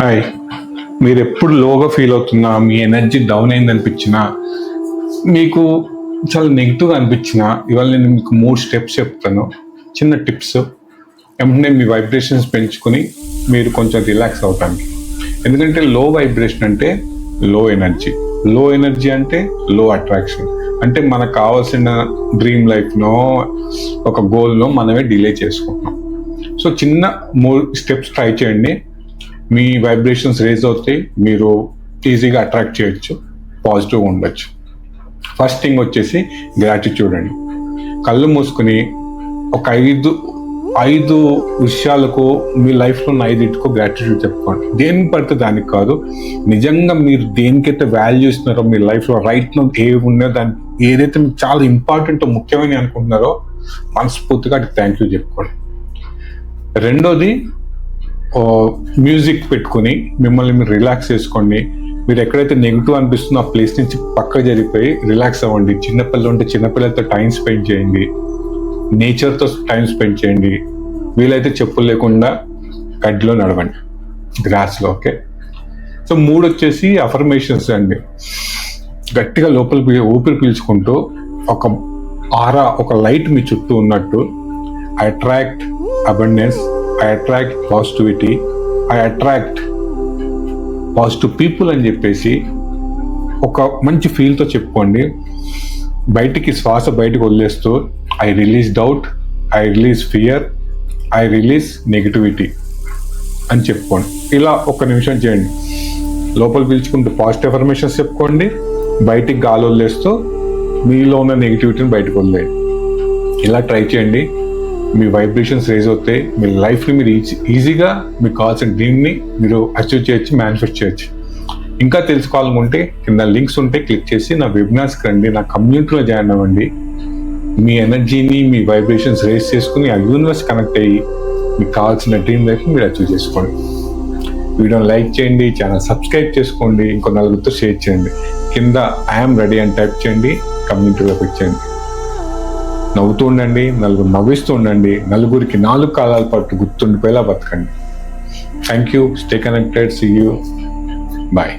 Hi. మీరు ఎప్పుడు లోగా ఫీల్ అవుతున్నా, మీ ఎనర్జీ డౌన్ అయింది అనిపించినా, మీకు చాలా నెగిటివ్గా అనిపించినా, ఇవాళ నేను మీకు 3 స్టెప్స్ చెప్తాను, చిన్న టిప్స్. వెంటనే మీ వైబ్రేషన్స్ పెంచుకొని మీరు కొంచెం రిలాక్స్ అవుతానికి. ఎందుకంటే లో వైబ్రేషన్ అంటే లో ఎనర్జీ, లో ఎనర్జీ అంటే లో అట్రాక్షన్. అంటే మనకు కావాల్సిన డ్రీమ్ లైఫ్నో ఒక గోల్నో మనమే డిలే చేసుకుంటున్నాం. సో చిన్న 3 స్టెప్స్ ట్రై చేయండి. మీ వైబ్రేషన్స్ రేజ్ అవుతాయి, మీరు ఈజీగా అట్రాక్ట్ చేయొచ్చు, పాజిటివ్గా ఉండొచ్చు. ఫస్ట్ థింగ్ వచ్చేసి గ్రాటిట్యూడ్ అండి. కళ్ళు మూసుకుని ఒక ఐదు విషయాలకు మీ లైఫ్లో ఉన్న 5 గ్రాటిట్యూడ్ చెప్పుకోండి. దేనికి పడితే దానికి కాదు, నిజంగా మీరు దేనికైతే వాల్యూ ఇస్తున్నారో మీ లైఫ్లో రైట్ నో ఉన్నాయో దానికి ఏదైతే మీకు చాలా ఇంపార్టెంట్ ముఖ్యమైన అనుకుంటున్నారో మనస్ఫూర్తిగా థ్యాంక్ యూ చెప్పుకోండి. రెండోది, మ్యూజిక్ పెట్టుకుని మిమ్మల్ని మీరు రిలాక్స్ చేసుకోండి. మీరు ఎక్కడైతే నెగిటివ్ అనిపిస్తుందో ఆ ప్లేస్ నుంచి పక్క జరిగిపోయి రిలాక్స్ అవ్వండి. చిన్నపిల్లలు ఉంటే చిన్నపిల్లలతో టైం స్పెండ్ చేయండి, నేచర్తో టైం స్పెండ్ చేయండి. వీలైతే చెప్పులు లేకుండా గడ్డిలో నడవండి, గ్రాస్లో. ఓకే. సో 3 వచ్చేసి అఫర్మేషన్స్ అండి. గట్టిగా లోపల ఊపిరి పీల్చుకుంటూ ఒక ఆరా, ఒక లైట్ మీ చుట్టూ ఉన్నట్టు, I attract abundance, I attract positivity, I attract positive people అని చెప్పేసి ఒక మంచి ఫీల్తో చెప్పుకోండి. బయటికి శ్వాస బయటకు వదిలేస్తూ I release doubt, I release fear, I release negativity అని చెప్పుకోండి. ఇలా 1 నిమిషం చేయండి. లోపల పీల్చుకుంటూ పాజిటివ్ అఫర్మేషన్స్ చెప్పుకోండి, బయటికి గాలి వదిలేస్తూ మీలో ఉన్న నెగిటివిటీని బయటకు వదిలేయండి. ఇలా ట్రై చేయండి. మీ వైబ్రేషన్స్ రేజ్ అవుతాయి. మీ లైఫ్ని మీరు ఈజీగా మీకు కావాల్సిన డ్రీమ్ని మీరు అచీవ్ చేయొచ్చు, మేనిఫెస్ట్ చేయొచ్చు. ఇంకా తెలుసుకోవాలనుకుంటే కింద లింక్స్ ఉంటే క్లిక్ చేసి నా వెబినార్స్కి రండి, నా కమ్యూనిటీలో జాయిన్ అవ్వండి. మీ ఎనర్జీని, మీ వైబ్రేషన్స్ రేజ్ చేసుకుని ఆ యూనివర్స్ కనెక్ట్ అయ్యి మీకు కావాల్సిన డ్రీమ్ లైఫ్ని మీరు అచీవ్ చేసుకోండి. వీడియోని లైక్ చేయండి, ఛానల్ సబ్స్క్రైబ్ చేసుకోండి, ఇంకో 4 షేర్ చేయండి. కింద ఐఎమ్ రెడీ అని టైప్ చేయండి, కమ్యూనిటీలో పెట్టండి. నవ్వుతూ ఉండండి, నలుగురు నవ్విస్తూ ఉండండి, నలుగురికి 4 కాలాల పాటు గుర్తుండిపోయేలా బతకండి. Thank you. Stay connected. See you. Bye.